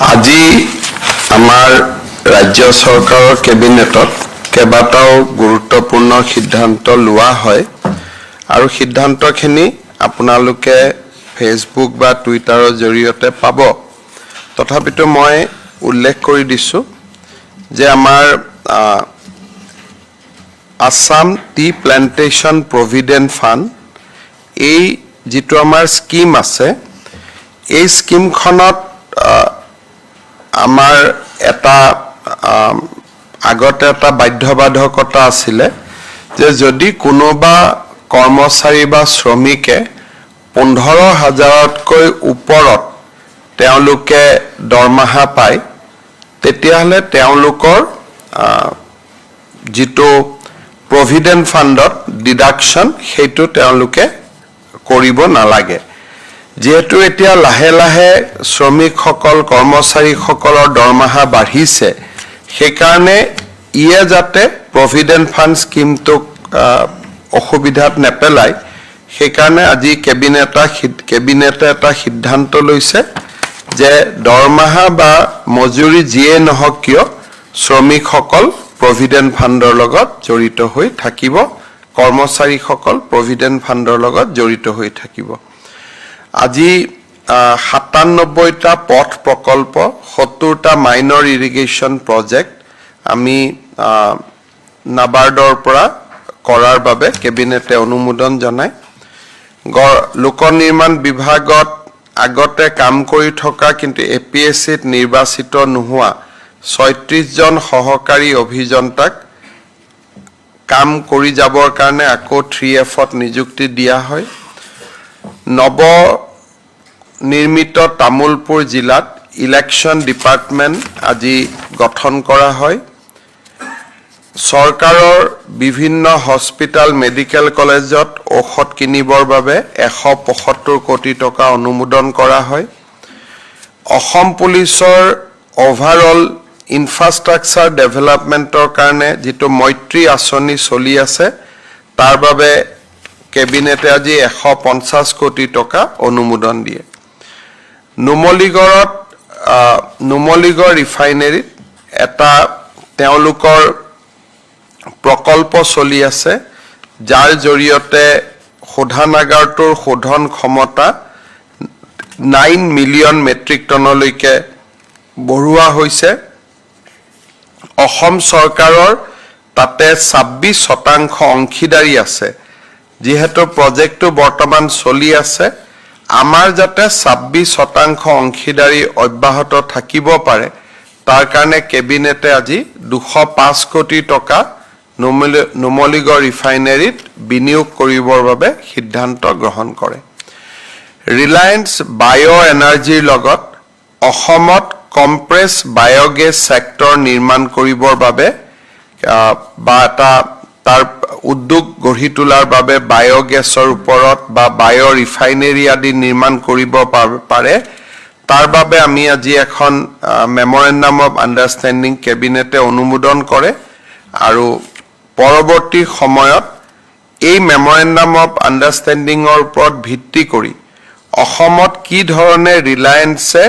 আজি আমাৰ ৰাজ্য চৰকাৰৰ কেবিনেটত কেইবাটাও গুৰুত্বপূৰ্ণ সিদ্ধান্ত লোৱা হয় আৰু সিদ্ধান্তখিনি আপোনালোকে ফেচবুক বা টুইটাৰৰ জৰিয়তে পাব। তথাপিতো মই উল্লেখ কৰি দিছোঁ যে আমাৰ Assam T plantation provident fund এই যিটো আমাৰ স্কিম আছে এই স্কিমখনত আমাৰ এটা আগতে এটা বাধ্যবাধকতা আছিলে যে যদি কোনোবা কৰ্মচাৰী বা শ্ৰমিকে 15,000তকৈ ওপৰত তেওঁলোকে দৰমহা পায় তেতিয়াহ'লে তেওঁলোকৰ যিটো প্ৰভিডেণ্ট ফাণ্ডত ডিডাকশ্যন সেইটো তেওঁলোকে কৰিব নালাগে। যেহেতু এতিয়া লাহে লাহে শ্ৰমিকসকল কৰ্মচাৰীসকলৰ দৰমহা বাঢ়িছে সেইকাৰণে ইয়ে যাতে প্ৰভিডেণ্ট ফাণ্ড স্কিমটোক অসুবিধাত নেপেলায় সেইকাৰণে আজি কেবিনেটে এটা সিদ্ধান্ত লৈছে যে দৰমহা বা মজুৰি যিয়ে নহওক কিয় শ্ৰমিকসকল প্ৰভিডেণ্ট ফাণ্ডৰ লগত জড়িত হৈ থাকিব, কৰ্মচাৰীসকল প্ৰভিডেণ্ট ফাণ্ডৰ লগত জড়িত হৈ থাকিব। আজি 97টা পথ প্ৰকল্প 70টা মাইনৰ ইৰিগেশ্যন প্ৰজেক্ট আমি নাবাৰ্ডৰ পৰা কৰাৰ বাবে কেবিনেটে অনুমোদন জনায়। লোক নিৰ্মাণ বিভাগত আগতে কাম কৰি থকা কিন্তু APSCত নিৰ্বাচিত নোহোৱা 36জন সহকাৰী অভিযন্তাক কাম কৰি যাবৰ কাৰণে আকৌ 3Fত নিযুক্তি দিয়া হয়। নৱ নিৰ্মিত তামুলপুৰ জিলাত ইলেকশ্যন ডিপাৰ্টমেণ্ট আজি গঠন কৰা হয়। চৰকাৰৰ বিভিন্ন হস্পিটেল মেডিকেল কলেজত ঔষধ কিনিবৰ বাবে 175 কোটি টকা অনুমোদন কৰা হয়। অসম পুলিচৰ অভাৰঅল ইনফ্ৰাষ্ট্ৰাকচাৰ ডেভেলপমেণ্টৰ কাৰণে যিটো মৈত্ৰী আঁচনি চলি আছে তাৰ বাবে কেবিনেটে আজি 150 কোটি টকা অনুমোদন দিয়ে। নুমলীগড় ৰিফাইনেৰীত এটা তেওঁলোকৰ প্ৰকল্প চলি আছে যাৰ জৰিয়তে শোধনাগাৰটোৰ শোধন ক্ষমতা 9 মিলিয়ন মেট্ৰিক টনলৈকে বঢ়োৱা হৈছে। অসম চৰকাৰৰ তাতে 26% অংশীদাৰী আছে। যিহেতু প্ৰজেক্টটো বৰ্তমান চলি আছে আমাৰ যাতে 26% অংশীদাৰী অব্যাহত থাকিব পাৰে তাৰ কাৰণে কেবিনেটে আজি 205 কোটি টকা নুমলীগড় ৰিফাইনেৰীত বিনিয়োগ কৰিবৰ বাবে সিদ্ধান্ত গ্ৰহণ কৰে। ৰিলায়েন্স বায়' এনাৰ্জিৰ লগত অসমত কম্প্ৰেছ বায়'গেছ ছেক্টৰ নিৰ্মাণ কৰিবৰ বাবে বা এটা তাৰ উদ্যোগ গঢ়ি তোলাৰ বাবে বায়'গেছৰ ওপৰত বা বায়' ৰিফাইনেৰী আদি নিৰ্মাণ কৰিব পাৰে তাৰ বাবে আমি আজি এখন মেমৰেণ্ডাম অফ আণ্ডাৰষ্টেণ্ডিং কেবিনেটে অনুমোদন কৰে আৰু পৰৱৰ্তী সময়ত এই মেমৰেণ্ডাম অফ আণ্ডাৰষ্টেণ্ডিঙৰ ওপৰত ভিত্তি কৰি অসমত কি ধৰণে ৰিলায়েন্সে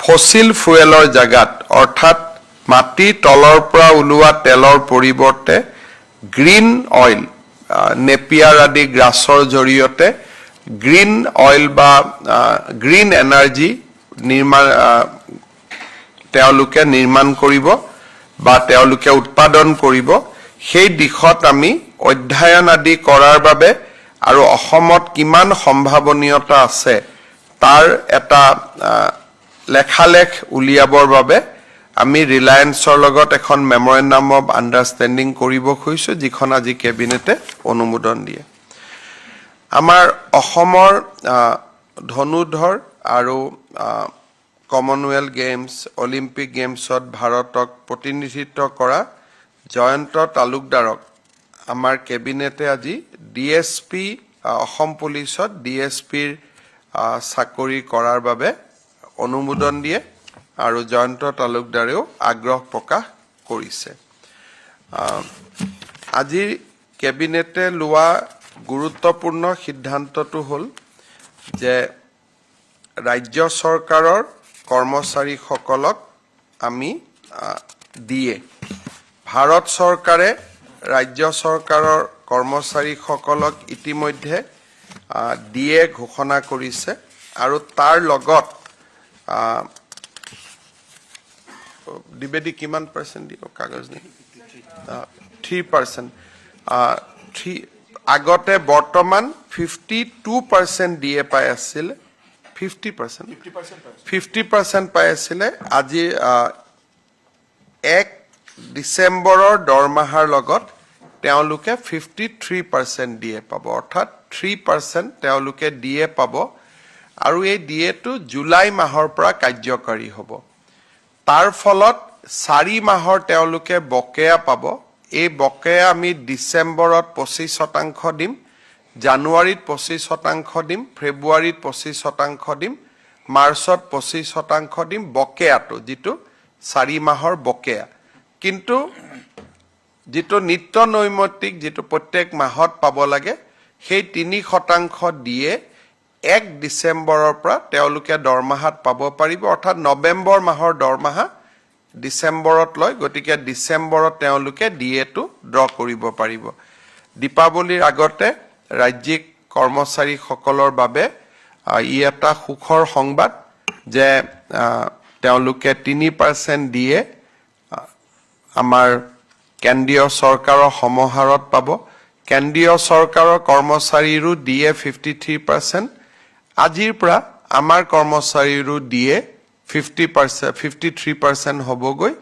ফসিল ফুয়েলৰ জাগাত অৰ্থাৎ মাটি তলৰ পৰা ওলোৱা তেলৰ পৰিৱৰ্তে গ্ৰীণ অইল নেপিয়াৰ আদি গ্ৰাছৰ জৰিয়তে গ্ৰীণ অইল বা গ্ৰীণ এনাৰ্জি তেওঁলোকে নিৰ্মাণ কৰিব বা তেওঁলোকে উৎপাদন কৰিব সেই দিশত আমি অধ্যয়ন আদি কৰাৰ বাবে আৰু অসমত কিমান সম্ভাৱনীয়তা আছে তাৰ এটা লেখালেখ উলিয়াবৰ বাবে আমি ৰিলায়েন্সৰ লগত এখন মেমৰেণ্ডাম অফ আণ্ডাৰষ্টেণ্ডিং কৰিব খুজিছোঁ যিখন আজি কেবিনেটে অনুমোদন দিয়ে। আমাৰ অসমৰ ধনুধৰ আৰু কমনৱেলথ গেমছ অলিম্পিক গেমছত ভাৰতক প্ৰতিনিধিত্ব কৰা জয়ন্ত তালুকদাৰক আমাৰ কেবিনেটে আজি DSP অসম পুলিচত DSPৰ চাকৰি কৰাৰ বাবে অনুমোদন দিয়ে আৰু জয়ন্ত তালুকদাৰেও আগ্ৰহ প্ৰকাশ কৰিছে। আজি কেবিনেটে লোৱা গুৰুত্বপূৰ্ণ সিদ্ধান্তটো হ'ল যে ৰাজ্য চৰকাৰৰ কৰ্মচাৰীসকলক আমি দিয়ে ভাৰত চৰকাৰে ৰাজ্য চৰকাৰৰ কৰ্মচাৰীসকলক ইতিমধ্যে দিয়ে ঘোষণা কৰিছে আৰু তাৰ লগত দিবেদি কিমান পাৰ্চেণ্ট দিব কাগজ নি 3% আগতে বৰ্তমান 52% দিয়ে পাই আছিল 50% পাই আছিলে আজি 1 ডিসেম্বৰৰ দৰমহাৰ লগত তেওঁলোকে 53% দিয়ে পাব অৰ্থাৎ 3% তেওঁলোকে দিয়ে পাব আৰু এই দিয়েটো জুলাই মাহৰ পৰা কাৰ্যকাৰী হ'ব তাৰ ফলত 4 মাহৰ তেওঁলোকে বকেয়া পাব এই বকেয়া আমি ডিসেম্বৰত 25% দিম জানুৱাৰীত 25% দিম ফেব্ৰুৱাৰীত 25% দিম মাৰ্চত 25% দিম বকেয়াটো যেটো 4 মাহৰ বকেয়া কিন্তু যেটো নিত্য নৈমিত্তিক যেটো প্ৰত্যেক মাহত পাব লাগে সেই 3% দিয়ে 1 ডিসেম্বৰৰ পৰা তেওঁলোকে দৰমহাত পাব পাৰিব অৰ্থাৎ নৱেম্বৰ মাহৰ দৰমহা ডিসেম্বৰত লয় গতিকে ডিসেম্বৰত তেওঁলোকে দিয়েটো ড্ৰ কৰিব পাৰিব দীপাৱলীৰ আগতে ৰাজ্যিক কৰ্মচাৰীসকলৰ বাবে ই এটা সুখৰ সংবাদ যে তেওঁলোকে 3% দিয়ে আমাৰ কেন্দ্ৰীয় চৰকাৰৰ সমাহাৰত পাব কেন্দ্ৰীয় চৰকাৰৰ কৰ্মচাৰীৰো দিয়ে 53% আজিৰ পৰা আমাৰ কৰ্মচাৰীৰো দিয়ে 53% হ'বগৈ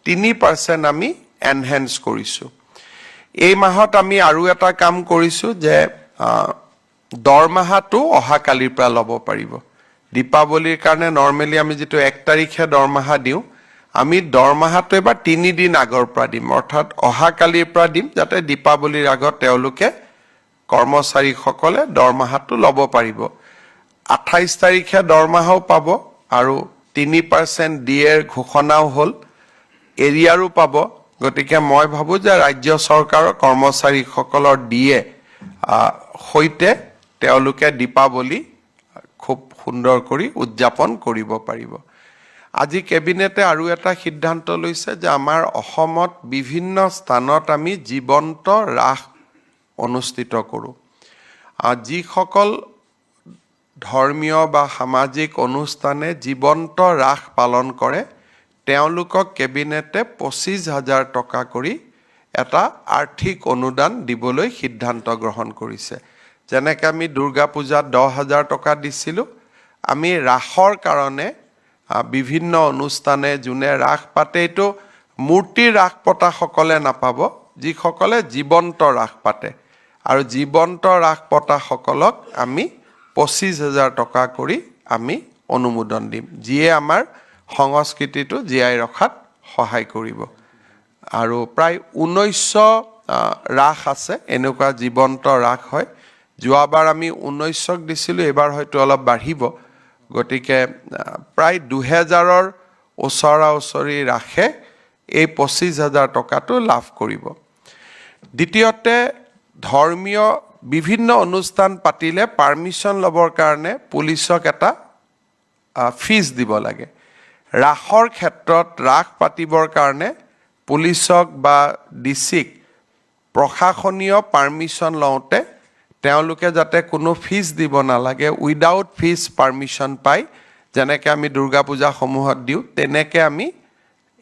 3% আমি এনহেন্স কৰিছো এই মাহত আমি আৰু এটা কাম কৰিছো যে দৰমহাটো অহা কালিৰ পৰা ল'ব পাৰিব দীপাৱলীৰ কাৰণে নৰমালি আমি যেটো 1 তাৰিখে দৰমহা দিও আমি দৰমহাটো এবাৰ 3 দিন আগৰ পৰা দিম অৰ্থাৎ অহা কালিৰ পৰা দিম যাতে দীপাৱলীৰ আগত তেওঁলোকে কৰ্মচাৰীসকলে দৰমহাটো ল'ব পাৰিব 28 তাৰিখে দৰমহাও পাব আৰু 3% দিয়েৰ ঘোষণাও হ'ল এৰিয়াৰো পাব গতিকে মই ভাবো যে ৰাজ্য চৰকাৰৰ কৰ্মচাৰীসকলৰ দিয়ে হৈতে তেওঁলোকে দীপাৱলী খুব সুন্দৰ কৰি উদযাপন কৰিব পাৰিব আজি কেবিনেটে আৰু এটা সিদ্ধান্ত লৈছে যে আমাৰ অসমত বিভিন্ন স্থানত আমি জীৱন্ত ৰাস অনুষ্ঠিত কৰো যিসকল ধৰ্মীয় বা সামাজিক অনুষ্ঠানে জীৱন্ত ৰাস পালন কৰে তেওঁলোকক কেবিনেটে 25,000 টকা কৰি এটা আৰ্থিক অনুদান দিবলৈ সিদ্ধান্ত গ্ৰহণ কৰিছে যেনেকৈ আমি দুৰ্গা পূজাত 10,000 টকা দিছিলো আমি ৰাসৰ কাৰণে বিভিন্ন অনুষ্ঠানে জুনে ৰাস পাতেটো মূৰ্তি ৰাস পতা সকলে নাপাব যিসকলে জীৱন্ত ৰাস পাতে আৰু জীৱন্ত ৰাস পতা সকলক আমি 25,000 টকা কৰি আমি অনুমোদন দিম যিয়ে আমাৰ সংস্কৃতিটো জীয়াই ৰখাত সহায় কৰিব আৰু প্ৰায় 1900 ৰাস আছে এনেকুৱা জীৱন্ত ৰাস হয় যোৱাবাৰ আমি 1900ক দিছিলো এবাৰ হয়তো অলপ বাঢ়িব গতিকে প্ৰায় 2000ৰ ওচৰা-ওচৰি ৰাখে এই 25,000 টকাটো লাভ কৰিব দ্বিতীয়তে ধৰ্মীয় বিভিন্ন অনুষ্ঠান পাতিলে পাৰমিশন লবৰ কাৰণে পুলিচক এটা ফিজ দিব লাগে ৰাসৰ ক্ষেত্ৰত ৰাস পাতিবৰ কাৰণে পুলিচক বা ডিসিক প্ৰশাসনীয় পাৰমিশন লওঁতে তেওঁলোকে যাতে কোনো ফিজ দিব নালাগে উইদাউট ফিজ পাৰমিশন পাই যেনেকৈ আমি দুৰ্গা পূজা সমূহত দিও তেনেকৈ আমি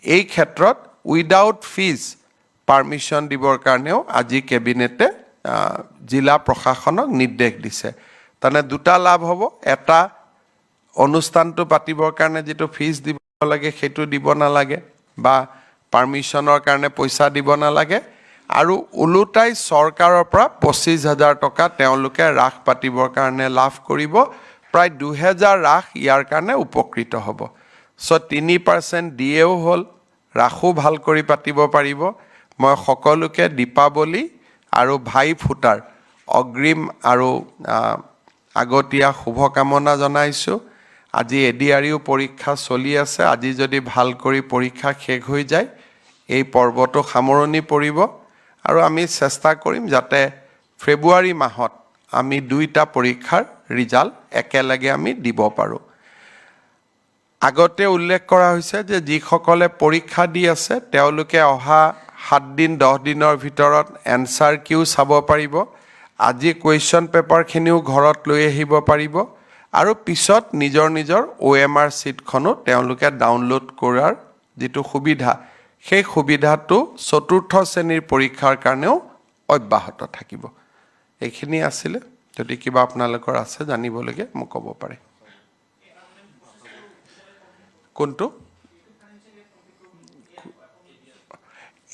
এই ক্ষেত্ৰত উইদাউট ফিজ পাৰমিশন দিবৰ কাৰণেও আজি কেবিনেটে জিলা প্ৰশাসনক নিৰ্দেশ দিছে তানে দুটা লাভ হ'ব এটা অনুষ্ঠানটো পাতিবৰ কাৰণে যেটো ফিজ দিব লাগে সেইটো দিব নালাগে বা পাৰমিশনৰ কাৰণে পইচা দিব নালাগে আৰু উলুটাই চৰকাৰৰ পৰা 25,000 টকা তেওঁলোকে ৰাস পাতিবৰ কাৰণে লাভ কৰিব প্ৰায় 2000 ৰাস ইয়াৰ কাৰণে উপকৃত হ'ব সো 3% দিয়েও হ'ল ৰাখো ভাল কৰি পাতিব পাৰিব মই সকলোকে দীপাৱলী আৰু ভাই ফুটাৰ অগ্ৰিম আৰু আগতীয়া শুভকামনা জনাইছো আজি এডিআৰইউ পৰীক্ষা চলি আছে আজি যদি ভাল কৰি পৰীক্ষা শেষ হৈ যায় এই পৰ্বটো সামৰণি পৰিব আৰু আমি চেষ্টা কৰিম যাতে ফেব্ৰুৱাৰী মাহত আমি দুইটা পৰীক্ষাৰ ৰিজাল্ট একেলগে আমি দিব পাৰো আগতে উল্লেখ কৰা হৈছে যে যিসকলে পৰীক্ষা দি আছে তেওঁলোকে অহা 7 দিন 10 দিনৰ ভিতৰত এনসাৰ কিউ চাব পাৰিব আজি কুৱেশ্যন পেপাৰখিনিও ঘৰত লৈ আহিব পাৰিব আৰু পিছত নিজৰ নিজৰ OMR চিটখনো তেওঁলোকে ডাউনলোড কৰাৰ যেটো সুবিধা সেই সুবিধাটো চতুৰ্থ শ্ৰেণীৰ পৰীক্ষাৰ কাৰণেও অব্যাহত থাকিব এইখিনি আছিল যদি কিবা আপোনালোকৰ আছে জানিবলগীয়া মোক ক'ব পাৰে কোনটো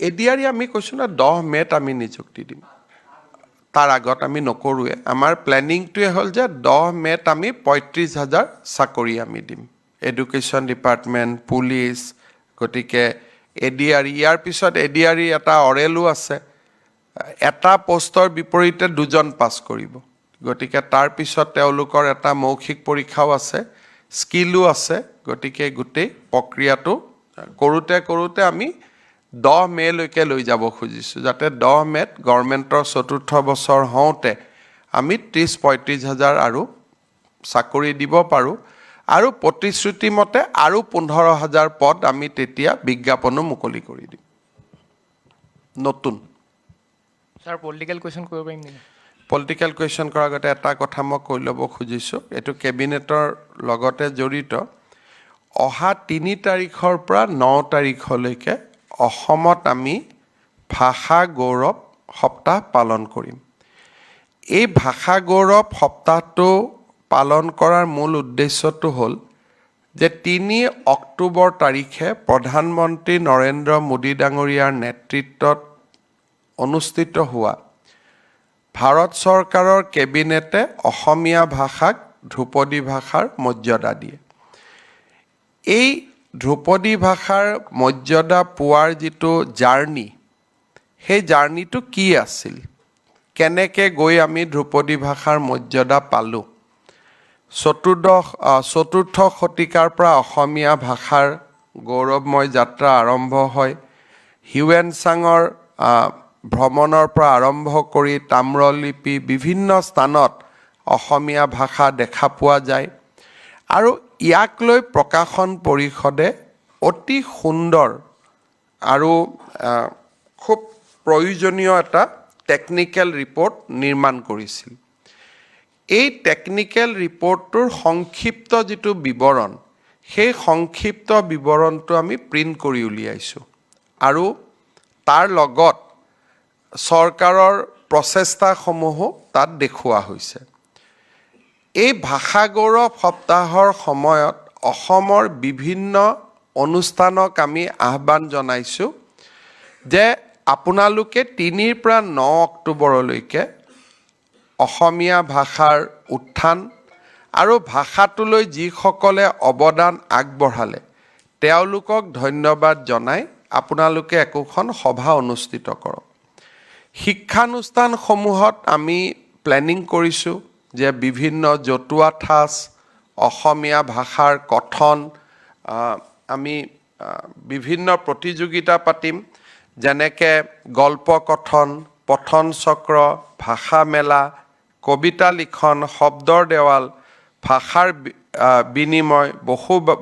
এডিআৰি আমি কৈছো না 10 মেত আমি নিযুক্তি দিম তাৰ আগত আমি নকৰোৱে আমাৰ প্ল্যানিংটোৱে হ'ল যে 10 মেত আমি 35000 চাকৰি আমি দিম এডুকেশ্যন ডিপাৰ্টমেন্ট পুলিচ গতিকে এডিআৰি ইয়াৰ পিছত এডিআৰি এটা অৰেলো আছে এটা পোষ্টৰ বিপৰীতে দুজন পাস কৰিব গতিকে তাৰ পিছত তেওঁলোকৰ এটা মৌখিক পৰীক্ষাও আছে স্কিলও আছে গতিকে গোটেই প্ৰক্ৰিয়াটো কৰোতে আমি 10 মে লৈকে লৈ যাব খুজিছো যাতে 10 মেত গভৰ্ণমেণ্টৰ চতুৰ্থ বছৰ হওঁতে আমি 30-35 হাজাৰ আৰু চাকৰি দিব পাৰো আৰু প্ৰতিশ্ৰুতি মতে আৰু 15 হাজাৰ পদ আমি তেতিয়া বিজ্ঞাপনো মুকলি কৰি দিম নতুন স্যাৰ পলিটিক্যাল কোৱেশ্চন কৰিব পাৰিম নেকি পলিটিক্যাল কোৱেশ্চন কৰাৰ আগতে এটা কথা মই কৈ ল'ব খুজিছো এটো কেবিনেটৰ লগতে জড়িত অহা 3 তাৰিখৰ পৰা 9 তাৰিখলৈকে অসমত আমি ভাষা গৌৰৱ সপ্তাহ পালন কৰিম এই ভাষা গৌৰৱ সপ্তাহটো পালন কৰাৰ মূল উদ্দেশ্যটো হ'ল যে 3 অক্টোবৰ তাৰিখে প্ৰধানমন্ত্ৰী নৰেন্দ্ৰ মোদী ডাঙৰীয়াৰ নেতৃত্বত অনুষ্ঠিত হোৱা ভাৰত চৰকাৰৰ কেবিনেটে অসমীয়া ভাষাক ধ্ৰুপদী ভাষাৰ মৰ্যাদা দিয়ে এই ধ্ৰুপদী ভাষাৰ মৰ্যাদা পোৱাৰ যেটো জাৰ্নি সেই জাৰ্নিটো কি আছিল কেনেকে গৈ আমি ধ্ৰুপদী ভাষাৰ মৰ্যাদা পালো চতুৰ্থ শতিকাৰ পৰা অসমীয়া ভাষাৰ গৌৰৱময় যাত্ৰা আৰম্ভ হয় হিউৱেন চাঙৰ ভ্ৰমণৰ পৰা আৰম্ভ কৰি তাম্ৰলিপি বিভিন্ন স্থানত অসমীয়া ভাষা দেখা পোৱা যায় আৰু ইয়াক লৈ প্ৰকাশন পৰিষদে অতি সুন্দৰ আৰু খুব প্ৰয়োজনীয় এটা টেকনিক্যাল ৰিপৰ্ট নিৰ্মাণ কৰিছিল এই টেকনিক্যাল ৰিপৰ্টৰ সংক্ষিপ্ত যেটো বিৱৰণ সেই সংক্ষিপ্ত বিৱৰণটো আমি প্ৰিন্ট কৰি উলিয়াইছো আৰু তাৰ লগত চৰকাৰৰ প্ৰচেষ্টাসমূহ তাত দেখুওৱা হৈছে এই ভাষা গৌৰৱ সপ্তাহৰ সময়ত অসমৰ বিভিন্ন অনুষ্ঠানক আমি আহ্বান জনাইছো যে আপোনালোকে 3 পৰা 9 অক্টোবৰলৈকে অসমীয়া ভাষাৰ উত্থান আৰু ভাষাটোলৈ যিসকলে অৱদান আগবঢ়ালে তেওঁলোকক ধন্যবাদ জনাই আপোনালোকে একোখন সভা অনুষ্ঠিত কৰক শিক্ষানুষ্ঠানসমূহত আমি প্ল্যানিং কৰিছো যে বিভিন্ন জতুৱা ঠাঁচ অসমীয়া ভাষাৰ কথন আমি বিভিন্ন প্ৰতিযোগিতা পাতিম যেনেকে গল্প কথন পঠন চক্ৰ ভাষা মেলা কবিতা লিখন শব্দৰ দেৱাল ভাষাৰ বিনিময়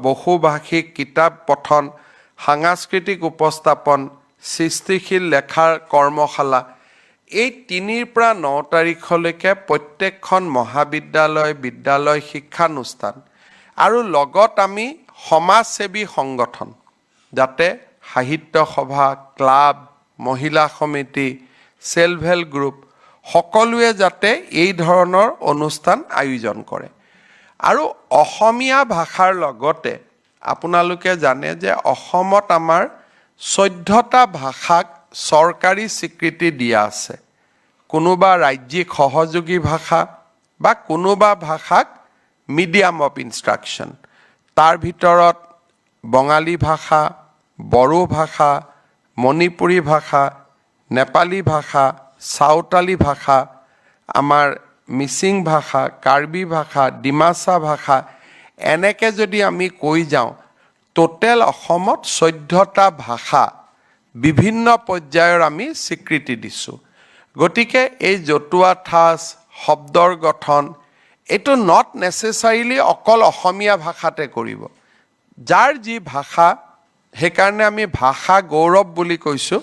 বহুভাষিক কিতাপ পঠন সাংস্কৃতিক উপস্থাপন সৃষ্টিশীল লেখাৰ কৰ্মশালা এই 3 পৰা 9 তাৰিখলৈকে প্ৰত্যেকখন মহাবিদ্যালয় বিদ্যালয় শিক্ষানুষ্ঠান আৰু লগত আমি সমাজসেৱী সংগঠন যাতে সাহিত্য সভা ক্লাব মহিলা সমিতি সেলফ হেল্প গ্ৰুপ সকলোৱে যাতে এই ধৰণৰ অনুষ্ঠান আয়োজন কৰে আৰু অসমীয়া ভাষাৰ লগতে আপোনালোকে জানে যে অসমত আমাৰ 14টা ভাষাক চৰকাৰী স্বীকৃতি দিয়া আছে কোনোবা ৰাজ্যিক সহযোগী ভাষা বা কোনোবা ভাষাক মিডিয়াম অফ ইনষ্ট্ৰাকচন তাৰ ভিতৰত বঙালী ভাষা বড়ো ভাষা মণিপুৰী ভাষা নেপালী ভাষা সাঁওতালী ভাষা আমাৰ মিচিং ভাষা কাৰ্বি ভাষা ডিমাছা ভাষা এনেকে যদি আমি কৈ যাওঁ টোটেল অসমত 14টা ভাষা বিভিন্ন পৰ্যায়ৰ আমি স্বীকৃতি দিছো গতিকে এই জতুৱা ঠাঁচ শব্দৰ গঠন এটো নট নেসেসাৰিলি অকল অসমীয়া ভাষাতে কৰিব যাৰ যি ভাষা সেইকাৰণে আমি ভাষা গৌৰৱ বুলি কৈছোঁ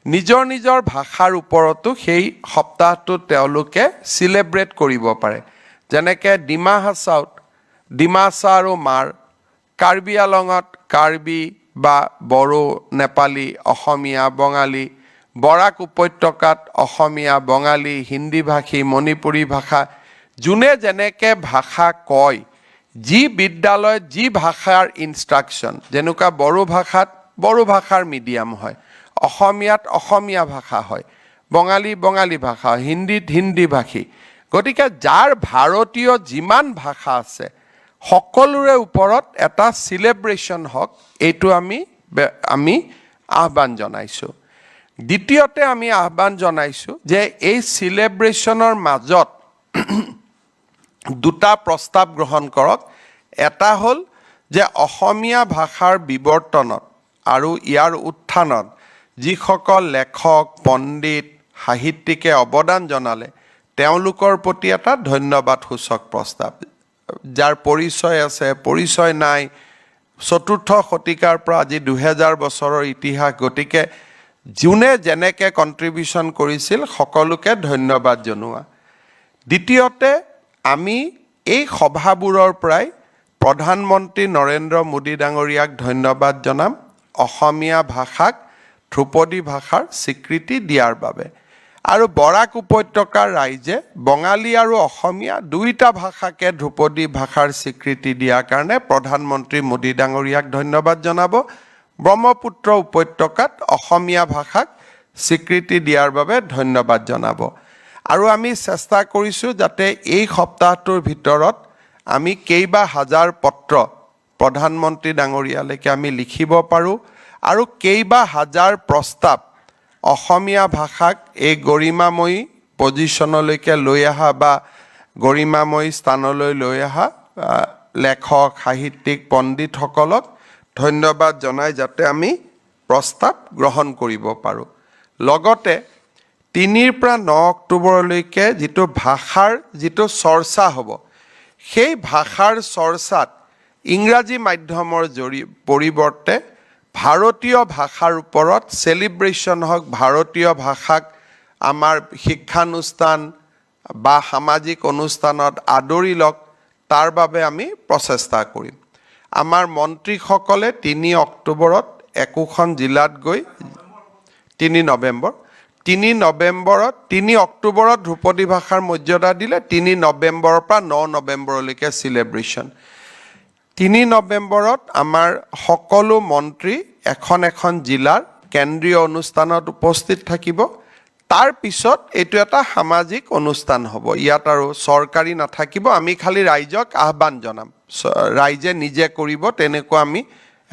নিজৰ নিজৰ ভাষাৰ ওপৰতো সেই সপ্তাহটো তেওঁলোকে চিলেব্ৰেট কৰিব পাৰে যেনেকৈ ডিমা হাছাওত ডিমাছা আৰু মাৰ কাৰ্বি আলঙত কাৰ্বি বা বড়ো নেপালী অসমীয়া বঙালী বৰাক উপত্যকাত অসমীয়া বঙালী হিন্দী ভাষী মণিপুৰী ভাষা যোনে যেনেকৈ ভাষা কয় যি বিদ্যালয়ত যি ভাষাৰ ইনষ্ট্ৰাকশ্যন যেনেকুৱা বড়ো ভাষাত বড়ো ভাষাৰ মিডিয়াম হয় অসমীয়াত অসমীয়া ভাষা হয় বঙালী বঙালী ভাষা হিন্দীত হিন্দী ভাষী গতিকে যাৰ ভাৰতীয় যিমান ভাষা আছে সকলোৰে ওপৰত এটা চিলেব্ৰেশ্যন হওক এইটো আমি আহ্বান জনাইছোঁ দ্বিতীয়তে আমি আহ্বান জনাইছোঁ যে এই চিলেব্ৰেশ্যনৰ মাজত দুটা প্ৰস্তাৱ গ্ৰহণ কৰক এটা হ'ল যে অসমীয়া ভাষাৰ বিৱৰ্তনত আৰু ইয়াৰ উত্থানত যিসকল লেখক পণ্ডিত সাহিত্যিকে অৱদান জনালে তেওঁলোকৰ প্ৰতি এটা ধন্যবাদসূচক প্ৰস্তাৱ যাৰ পৰিচয় আছে পৰিচয় নাই চতুৰ্থ শতিকাৰ পৰা আজি 2000 বছৰৰ ইতিহাস গতিকে যোনে যেনেকৈ কণ্ট্ৰিবিউশ্যন কৰিছিল সকলোকে ধন্যবাদ জনোৱা দ্বিতীয়তে আমি এই সভাবোৰৰ পৰাই প্ৰধানমন্ত্ৰী নৰেন্দ্ৰ মোদী ডাঙৰীয়াক ধন্যবাদ জনাম অসমীয়া ভাষাক ধ্ৰুপদী ভাষাৰ স্বীকৃতি দিয়াৰ বাবে আৰু বৰাক উপত্যকাৰ ৰাইজে বঙালী আৰু অসমীয়া দুইটা ভাষাকে ধ্ৰুপদী ভাষাৰ স্বীকৃতি দিয়াৰ কাৰণে প্ৰধানমন্ত্ৰী মোদী ডাঙৰীয়াক ধন্যবাদ জনাব ব্ৰহ্মপুত্ৰ উপত্যকাত অসমীয়া ভাষাক স্বীকৃতি দিয়াৰ বাবে ধন্যবাদ জনাব আৰু আমি চেষ্টা কৰিছোঁ যাতে এই সপ্তাহটোৰ ভিতৰত আমি কেইবা হাজাৰ পত্ৰ প্ৰধানমন্ত্ৰী ডাঙৰীয়ালৈকে আমি লিখিব পাৰোঁ আৰু কেইবা হাজাৰ প্ৰস্তাৱ অসমীয়া ভাষাক এই গৰিমাময়ী পজিশ্যনলৈকে লৈ অহা বা গৰিমাময়ী স্থানলৈ লৈ অহা লেখক সাহিত্যিক পণ্ডিতসকলক ধন্যবাদ জনাই যাতে আমি প্ৰস্তাৱ গ্ৰহণ কৰিব পাৰোঁ লগতে 3 পৰা 9 অক্টোবৰলৈকে যিটো ভাষাৰ যিটো চৰ্চা হ'ব সেই ভাষাৰ চৰ্চাত ইংৰাজী মাধ্যমৰ পৰিৱৰ্তে ভাৰতীয় ভাষাৰ ওপৰত চেলিব্ৰেশ্যন হওক ভাৰতীয় ভাষাক আমাৰ শিক্ষানুষ্ঠান বা সামাজিক অনুষ্ঠানত আদৰি লওক তাৰ বাবে আমি প্ৰচেষ্টা কৰিম আমাৰ মন্ত্ৰীসকলে 3 অক্টোবৰত একোখন জিলাত গৈ 3 অক্টোবৰত ধ্ৰুপদী ভাষাৰ মৰ্যাদা দিলে 3 নৱেম্বৰৰ পৰা 9 নৱেম্বৰলৈকে চিলেব্ৰেশ্যন 3 নৱেম্বৰত আমাৰ সকলো মন্ত্ৰী এখন জিলাৰ কেন্দ্ৰীয় অনুষ্ঠানত উপস্থিত থাকিব তাৰ পিছত এইটো এটা সামাজিক অনুষ্ঠান হ'ব ইয়াত আৰু চৰকাৰী নাথাকিব আমি খালি ৰাইজক আহ্বান জনাম ৰাইজে নিজে কৰিব তেনেকুৱা আমি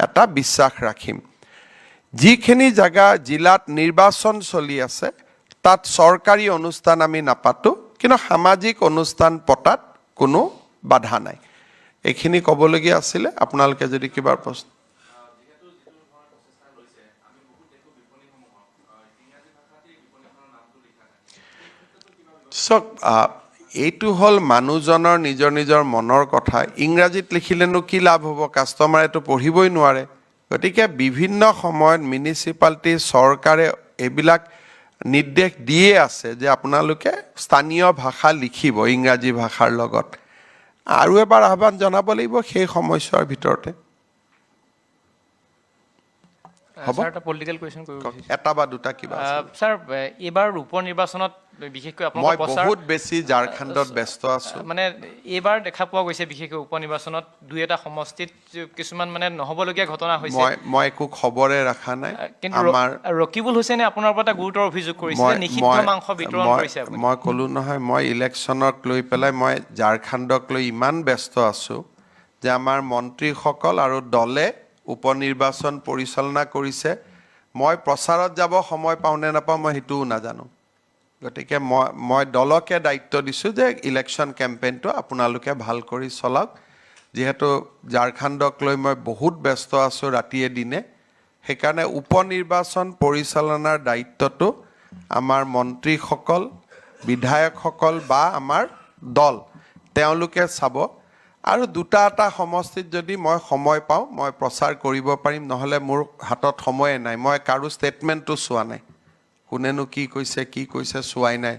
এটা বিশ্বাস ৰাখিম যিখিনি জায়গা জিলাত নিৰ্বাচন চলি আছে তাত চৰকাৰী অনুষ্ঠান আমি নাপাতো কিন্তু সামাজিক অনুষ্ঠান পতাত কোনো বাধা নাই এইখিনি ক'বলগীয়া আছিলে আপোনালোকে যদি কিবা প্ৰশ্ন সক এইটো হ'ল মানুহজনৰ নিজৰ নিজৰ মনৰ কথা ইংৰাজীত লিখিলেনো কি লাভ হ'ব কাষ্টমাৰেতো পঢ়িবই নোৱাৰে গতিকে বিভিন্ন সময়ত মিউনিচিপালিটি চৰকাৰে এইবিলাক নিৰ্দেশ দিয়ে আছে যে আপোনালোকে স্থানীয় ভাষা লিখিব ইংৰাজী ভাষাৰ লগত আৰু এবাৰ আহ্বান জনাব লাগিব সেই সময়ছোৱাৰ ভিতৰতে স্যাৰ এটা পলিটিক্যাল কোৱেশ্চন কৰিব এটা বা দুটা কিবা স্যাৰ এবাৰ উপ নিৰ্বাচনত বিশেষকৈ মই বহুত বেছি ঝাৰখণ্ডত ব্যস্ত আছো মানে এবাৰ দেখা পোৱা গৈছে বিশেষকৈ উপ নিৰ্বাচনত দুই এটা সমষ্টিত কিছুমান মানে নহবলগীয়া ঘটনা হৈছে মই একো খবৰে ৰাখা নাই আমাৰ ৰকিবুল হুছেইনে আপোনাৰ ওপৰত এটা গুৰুতৰ অভিযোগ কৰিছে নিষিদ্ধ মাংস বিতৰণ কৰিছে মই ক'লো নহয় মই ইলেকশ্যনক লৈ পেলাই মই ঝাৰখণ্ডক লৈ ইমান ব্যস্ত আছো যে আমাৰ মন্ত্ৰীসকল আৰু দলে উপ নিৰ্বাচন পৰিচালনা কৰিছে মই প্ৰচাৰত যাব সময় পাওঁনে নাপাওঁ মই সেইটোও নাজানো গতিকে মই দলকে দায়িত্ব দিছোঁ যে ইলেকশ্যন কেম্পেইনটো আপোনালোকে ভাল কৰি চলাওক যেহেতু ঝাৰখণ্ডক লৈ মই বহুত ব্যস্ত আছোঁ ৰাতিয়ে দিনে সেইকাৰণে উপ নিৰ্বাচন পৰিচালনাৰ দায়িত্বটো আমাৰ মন্ত্ৰীসকল বিধায়কসকল বা আমাৰ দল তেওঁলোকে চাব আৰু দুটা এটা সমষ্টিত যদি মই সময় পাওঁ মই প্ৰচাৰ কৰিব পাৰিম নহলে মোৰ হাতত সময় নাই মই কাৰো ষ্টেটমেন্টটো চোৱা নাই কোনেনো কি কৈছে চোৱাই নাই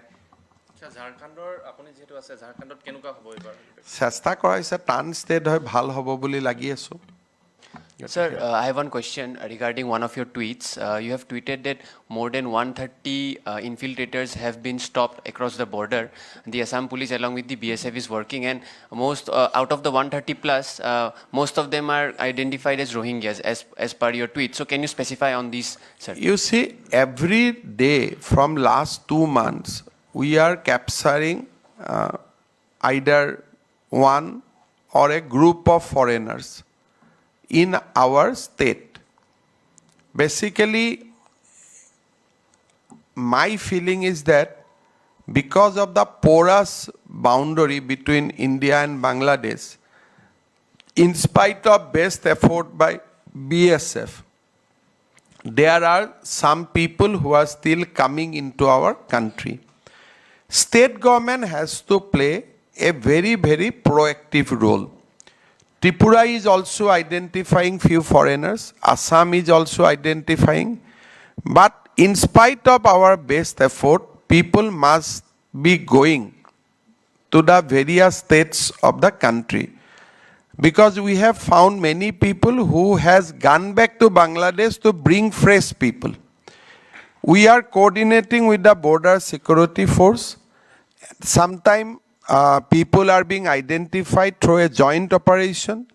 ঝাৰখণ্ডৰ আপুনি যেটো আছে ঝাৰখণ্ডত কেনেকুৱা হ'ব এবাৰ চেষ্টা কৰাইছে টান ষ্টেট হয় ভাল হ'ব বুলি লাগি আছো Sir, I have one question regarding one of your tweets. You have tweeted that more than 130 infiltrators have been stopped across the border. The Assam police along with the BSF is working and most out of the 130 plus, most of them are identified as Rohingyas as per your tweet. So can you specify on these, sir? You see every day from last 2 months we are capturing either one or a group of foreigners in our state. Basically, my feeling is that because of the porous boundary between India and Bangladesh, in spite of best effort by BSF, there are some people who are still coming into our country. State government has to play a very, very proactive role. Tripura is also identifying few foreigners. Assam is also identifying. But in spite of our best effort, people must be going to the various states of the country. Because we have found many people who has gone back to Bangladesh to bring fresh people. We are coordinating with the border security force. Sometimes people are being identified through a joint operation,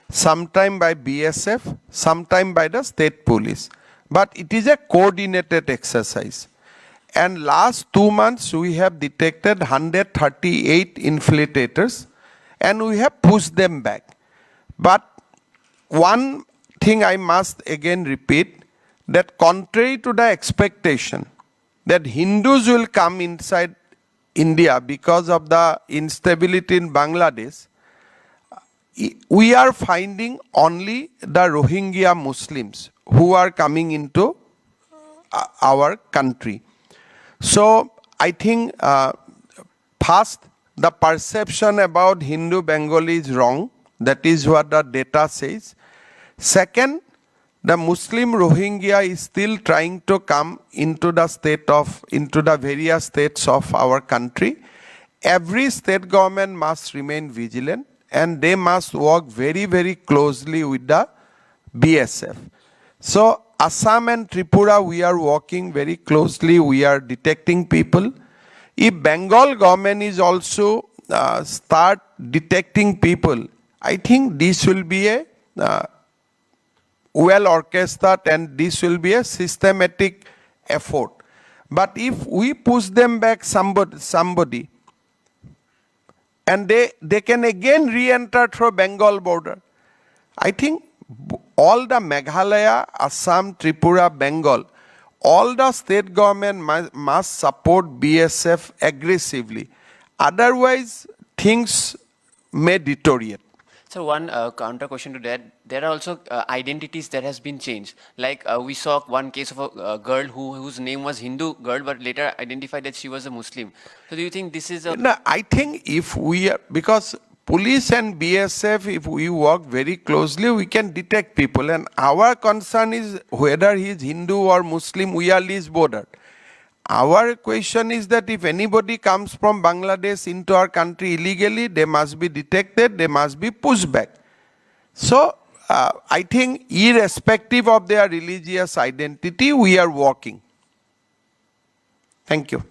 sometime by BSF, sometime by the state police. But it is a coordinated exercise. And last 2 months we have detected 138 infiltrators and we have pushed them back. But one thing I must again repeat, that contrary to the expectation that Hindus will come inside India because of the instability in Bangladesh, we are finding only the Rohingya Muslims who are coming into our country. So I think first, the perception about Hindu Bengali is wrong. That is what the data says. Second, the Muslim Rohingya is still trying to come into the various states of our country. Every state government must remain vigilant and they must work very, very closely with the BSF. So Assam and Tripura, we are working very closely. We are detecting people. If Bengal government is also start detecting people, I think this will be a well orchestrated and this will be a systematic effort. But if we push them back somebody and they can again re-enter through Bengal border, I think all the Meghalaya, Assam, Tripura, Bengal, all the state government must support BSF aggressively. Otherwise, things may deteriorate. So one counter question to that, there are also identities that has been changed. Like we saw one case of a girl whose name was Hindu girl, but later identified that she was a Muslim. So do you think this is a... No, I think if we are, because police and BSF, if we work very closely, we can detect people. And our concern is whether he is Hindu or Muslim, we are least bordered. Our question is that if anybody comes from Bangladesh into our country illegally, they must be detected, they must be pushed back. So I think irrespective of their religious identity, we are working. Thank you.